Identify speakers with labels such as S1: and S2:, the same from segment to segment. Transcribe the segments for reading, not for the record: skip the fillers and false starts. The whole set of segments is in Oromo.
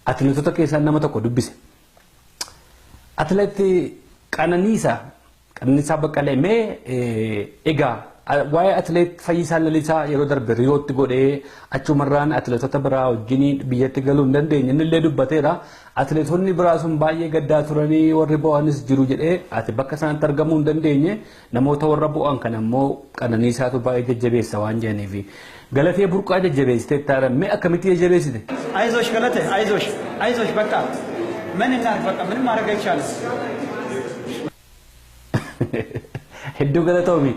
S1: Atileetota keessaa nama tokko dubbise. Atileetii Qananiisaa Baqqalee mee egaa waa'ee atileet Fayyisaa Lalisaa yeroo darbe Riyootti godhee achumarraan atileetota biraa wajjin biyyatti galuu hin dandeenye innillee dubbateera. Atileetonni biraa sun baay'ee gaddaa turanii warri bo'anis jiru jedhee ati bakka isaanitti argamuu hin dandeenye namoota warra bo'an kan ammoo Qananiisaatu baay'ee jajjabeessa waan jedhaniifi. Galatee Burqaa jajjabeessitee taara mee akkamitti jajjabeessite?
S2: አይዞሽ ገለቴ አይዞሽ በቃ ምን እናድርግ በቃ ምንም ማድረግ አይቻልም።
S1: Hedduu galatoomi.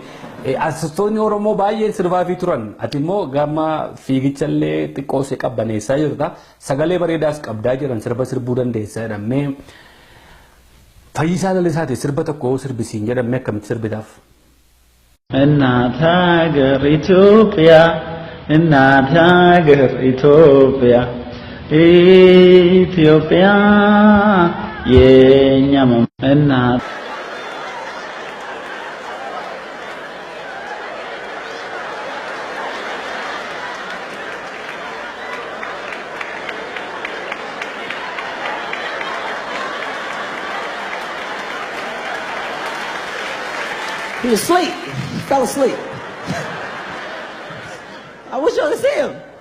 S1: Artistoonni Oromoo baay'een sirbaa fi turan. Ati immoo gama fiigichallee xiqqoo see qabbaneessaa jirta. Sagalee bareedaas qabdaa jiran sirba sirbuu dandeessaa jedhamee Fayyisaa Lalisaati sirba tokko sirbisiin jedhamee akkamitti sirbitaaf?
S3: እናት ሀገር ኢትዮጵያ እናት ሀገር ኢትዮጵያ ኢትዮጵያ የኛ እናት
S4: He was asleep. He fell asleep. I wish y'all could see him.